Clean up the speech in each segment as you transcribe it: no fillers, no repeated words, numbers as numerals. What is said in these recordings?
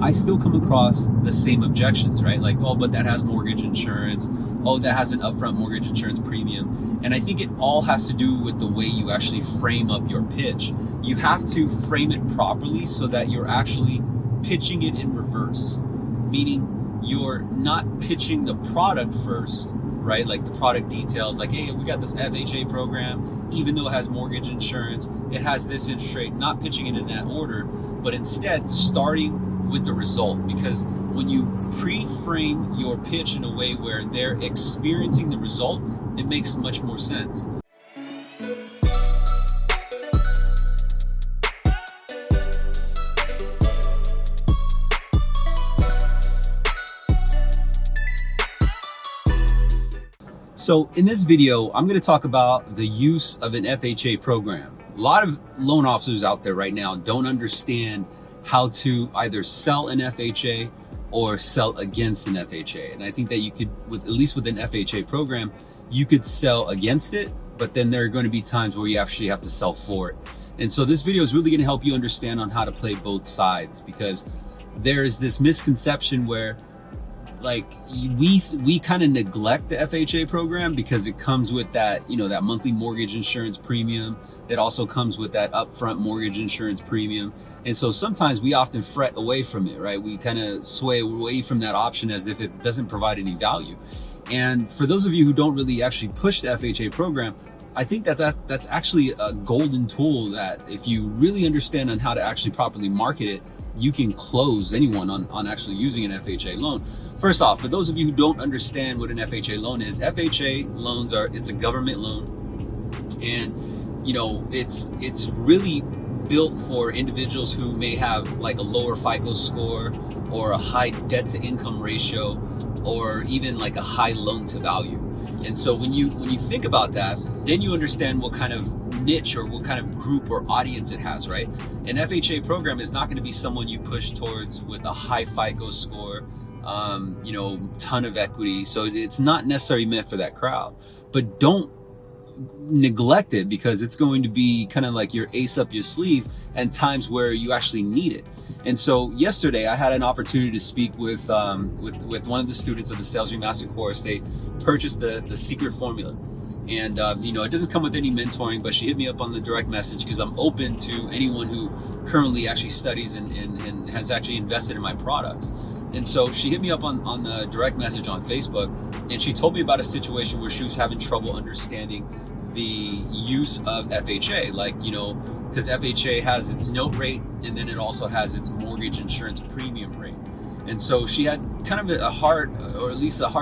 I still come across the same objections, right? Like, oh, but that has mortgage insurance. Oh, that has an upfront mortgage insurance premium. And I think it all has to do with the way you actually frame up your pitch. You have to frame it properly so that you're actually pitching it in reverse, meaning you're not pitching the product first, right? Like the product details, like, hey, we got this FHA program, even though it has mortgage insurance, it has this interest rate, not pitching it in that order, but instead starting with the result. Because when you pre-frame your pitch in a way where they're experiencing the result, it makes much more sense. So in this video, I'm going to talk about the use of an FHA program. A lot of loan officers out there right now don't understand how to either sell an FHA or sell against an FHA. And I think that you could, at least with an FHA program, you could sell against it, but then there are going to be times where you actually have to sell for it. And so this video is really going to help you understand on how to play both sides, because there's this misconception where like we kind of neglect the FHA program because it comes with that, you know, that monthly mortgage insurance premium. It also comes with that upfront mortgage insurance premium. And so sometimes we often fret away from it, right? We kind of sway away from that option as if it doesn't provide any value. And for those of you who don't really actually push the FHA program, I think that that's actually a golden tool that if you really understand on how to actually properly market it, you can close anyone on actually using an FHA loan. First off, for those of you who don't understand what an FHA loan is, FHA loans it's a government loan, and you know, it's really built for individuals who may have like a lower FICO score or a high debt to income ratio, or even like a high loan to value. And so when you think about that, then you understand what kind of niche or what kind of group or audience it has, right? An FHA program is not going to be someone you push towards with a high FICO score, you know, ton of equity. So it's not necessarily meant for that crowd, but don't neglect it, because it's going to be kind of like your ace up your sleeve and times where you actually need it. And so yesterday I had an opportunity to speak with one of the students of the Sales Remastered course. They purchased the secret formula. And, you know, it doesn't come with any mentoring, but she hit me up on the direct message because I'm open to anyone who currently actually studies and has actually invested in my products. And so she hit me up on the direct message on Facebook, and she told me about a situation where she was having trouble understanding the use of FHA, like, you know, because FHA has its note rate and then it also has its mortgage insurance premium rate. And so she had kind of a hard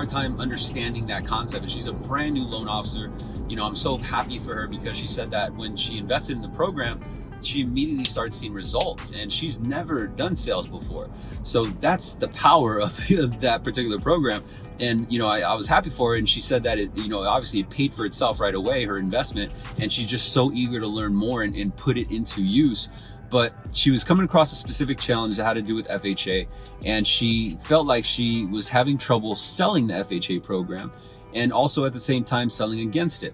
time understanding that concept. And she's a brand new loan officer. You know, I'm so happy for her because she said that when she invested in the program, she immediately started seeing results, and she's never done sales before. So that's the power of that particular program. And, you know, I was happy for her, and she said that it, you know, obviously it paid for itself right away, her investment, and she's just so eager to learn more and put it into use. But she was coming across a specific challenge that had to do with FHA, and she felt like she was having trouble selling the FHA program and also at the same time selling against it.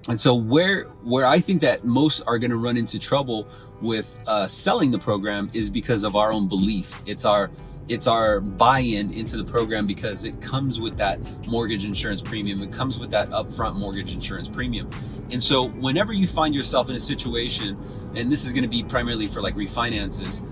And so where I think that most are going to run into trouble with selling the program is because of our own belief. It's our buy-in into the program because it comes with that mortgage insurance premium. It comes with that upfront mortgage insurance premium. And so whenever you find yourself in a situation, and this is going to be primarily for like refinances,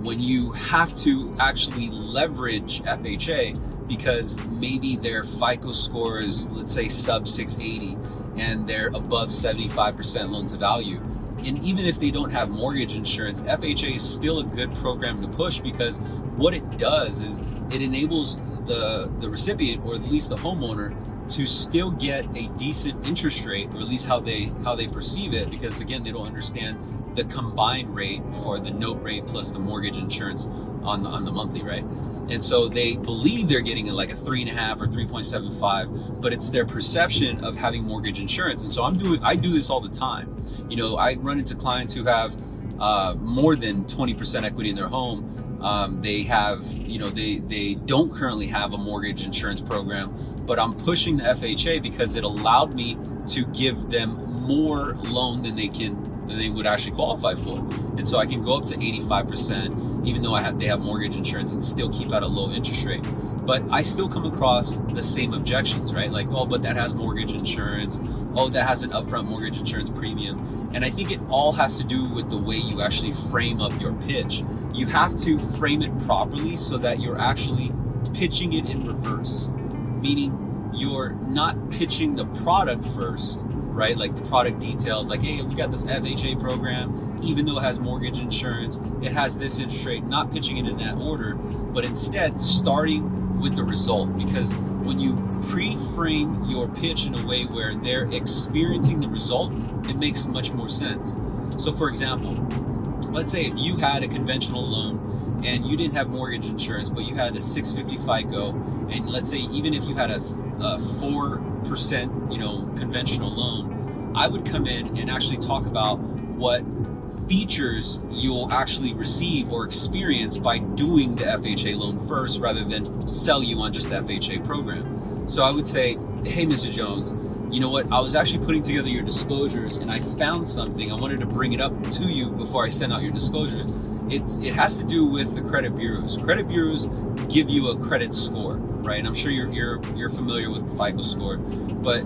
when you have to actually leverage FHA because maybe their FICO score is, let's say, sub 680 and they're above 75% loan to value. And even if they don't have mortgage insurance, FHA is still a good program to push, because what it does is it enables the recipient, or at least the homeowner, to still get a decent interest rate, or at least how they perceive it, because again, they don't understand the combined rate for the note rate plus the mortgage insurance on the monthly, right? And so they believe they're getting like a 3.5 or 3.75, but it's their perception of having mortgage insurance. And so I do this all the time. You know, I run into clients who have more than 20% equity in their home. They have, you know, they don't currently have a mortgage insurance program, but I'm pushing the FHA because it allowed me to give them more loan than they can than they would actually qualify for. And so I can go up to 85%, even though they have mortgage insurance, and still keep at a low interest rate. But I still come across the same objections, right? Like, oh, but that has mortgage insurance. Oh, that has an upfront mortgage insurance premium. And I think it all has to do with the way you actually frame up your pitch. You have to frame it properly so that you're actually pitching it in reverse, meaning you're not pitching the product first, right? Like the product details, like, hey, we got this FHA program, even though it has mortgage insurance, it has this interest rate, not pitching it in that order, but instead starting with the result. Because when you pre-frame your pitch in a way where they're experiencing the result, it makes much more sense. So for example, let's say if you had a conventional loan and you didn't have mortgage insurance, but you had a 650 FICO, and let's say even if you had a 4%, conventional loan, I would come in and actually talk about what features you'll actually receive or experience by doing the FHA loan first, rather than sell you on just the FHA program. So I would say, hey, Mr. Jones, you know what? I was actually putting together your disclosures and I found something. I wanted to bring it up to you before I send out your disclosures. It has to do with the credit bureaus. Credit bureaus give you a credit score, right? And I'm sure you're familiar with the FICO score, but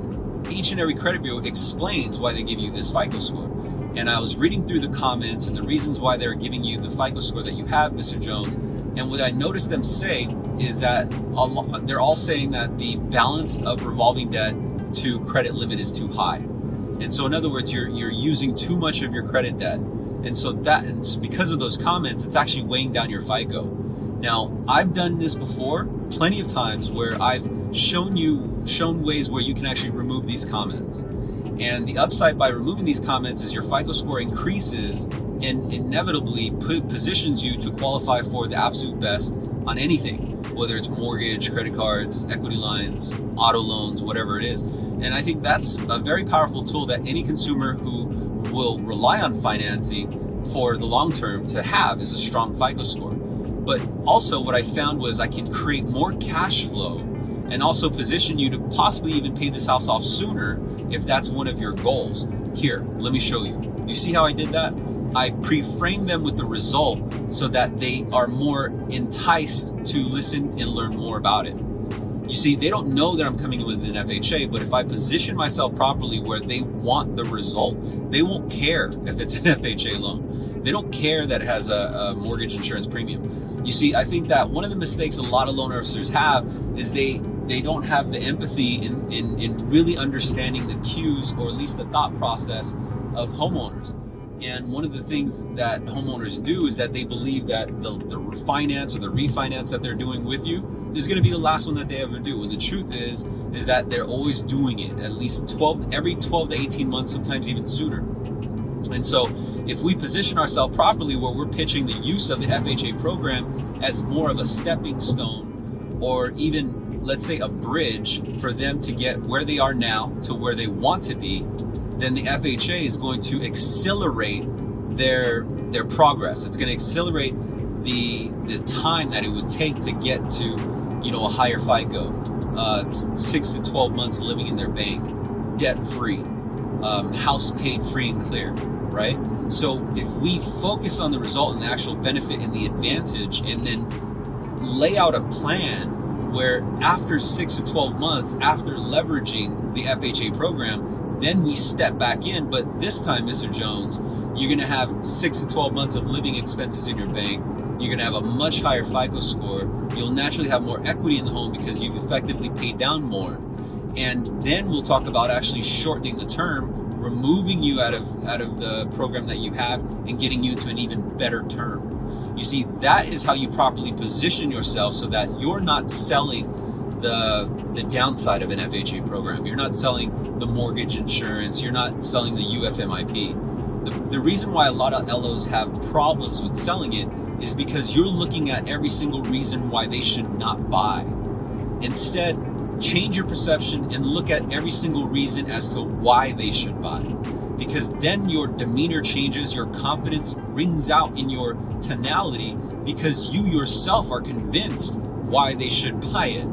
each and every credit bureau explains why they give you this FICO score. And I was reading through the comments and the reasons why they're giving you the FICO score that you have, Mr. Jones. And what I noticed them say is that they're all saying that the balance of revolving debt to credit limit is too high. And so in other words, you're using too much of your credit debt. And so because of those comments, it's actually weighing down your FICO. Now, I've done this before plenty of times where I've shown ways where you can actually remove these comments. And the upside by removing these comments is your FICO score increases and inevitably positions you to qualify for the absolute best on anything, whether it's mortgage, credit cards, equity lines, auto loans, whatever it is. And I think that's a very powerful tool that any consumer who will rely on financing for the long term to have is a strong FICO score. But also what I found was I can create more cash flow and also position you to possibly even pay this house off sooner if that's one of your goals. Here, let me show you. You see how I did that? I pre-framed them with the result so that they are more enticed to listen and learn more about it. You see, they don't know that I'm coming in with an FHA, but if I position myself properly where they want the result, they won't care if it's an FHA loan. They don't care that it has a mortgage insurance premium. You see, I think that one of the mistakes a lot of loan officers have is they don't have the empathy in really understanding the cues, or at least the thought process of homeowners. And one of the things that homeowners do is that they believe that the refinance or the refinance that they're doing with you is going to be the last one that they ever do. And the truth is that they're always doing it at least every 12 to 18 months, sometimes even sooner. And so if we position ourselves properly where we're pitching the use of the FHA program as more of a stepping stone, or even, let's say, a bridge for them to get where they are now to where they want to be, then the FHA is going to accelerate their progress. It's going to accelerate the time that it would take to get to, a higher FICO, 6 to 12 months living in their bank, debt-free, house paid free and clear, right? So if we focus on the result and the actual benefit and the advantage, and then lay out a plan where after 6 to 12 months, after leveraging the FHA program, then we step back in. But this time, Mr. Jones, you're going to have 6 to 12 months of living expenses in your bank. You're going to have a much higher FICO score. You'll naturally have more equity in the home because you've effectively paid down more. And then we'll talk about actually shortening the term, removing you out of the program that you have and getting you into an even better term. You see, that is how you properly position yourself so that you're not selling the downside of an FHA program. You're not selling the mortgage insurance. You're not selling the UFMIP. The reason why a lot of LOs have problems with selling it is because you're looking at every single reason why they should not buy. Instead, change your perception and look at every single reason as to why they should buy. Because then your demeanor changes, your confidence rings out in your tonality because you yourself are convinced why they should buy it.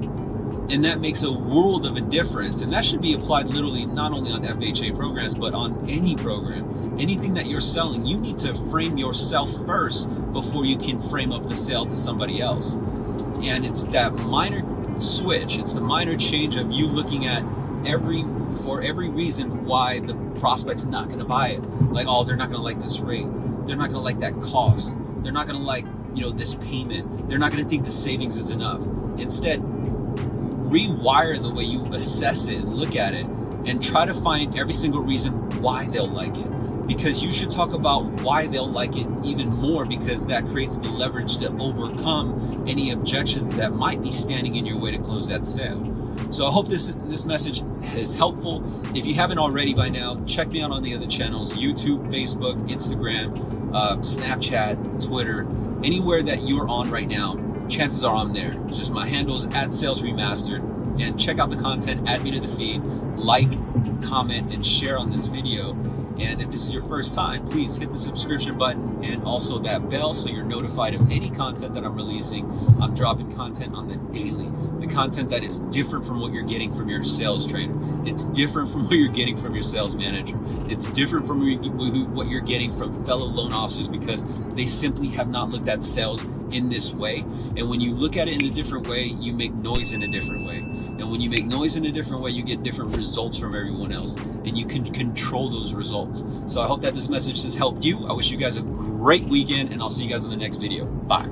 And that makes a world of a difference. And that should be applied literally not only on FHA programs, but on any program. anything that you're selling, you need to frame yourself first before you can frame up the sale to somebody else. And it's that minor switch, it's the minor change of you looking at every reason why the prospect's not going to buy it. Like, oh, they're not going to like this rate, they're not going to like that cost, they're not going to like, this payment, they're not going to think the savings is enough. Instead, rewire the way you assess it and look at it, and try to find every single reason why they'll like it. Because you should talk about why they'll like it even more, because that creates the leverage to overcome any objections that might be standing in your way to close that sale. So I hope this message is helpful. If you haven't already by now, check me out on the other channels: YouTube, Facebook, Instagram, Snapchat, Twitter, anywhere that you're on right now. Chances are I'm there. It's just my handles @SalesRemastered, and check out the content, add me to the feed, like, comment, and share on this video. And if this is your first time, please hit the subscription button and also that bell so you're notified of any content that I'm releasing. I'm dropping content on the daily, the content that is different from what you're getting from your sales trainer. It's different from what you're getting from your sales manager. It's different from what you're getting from fellow loan officers, because they simply have not looked at sales in this way. And when you look at it in a different way, you make noise in a different way. And when you make noise in a different way, you get different results from everyone else, and you can control those results. So I hope that this message has helped you. I wish you guys a great weekend, and I'll see you guys in the next video. Bye.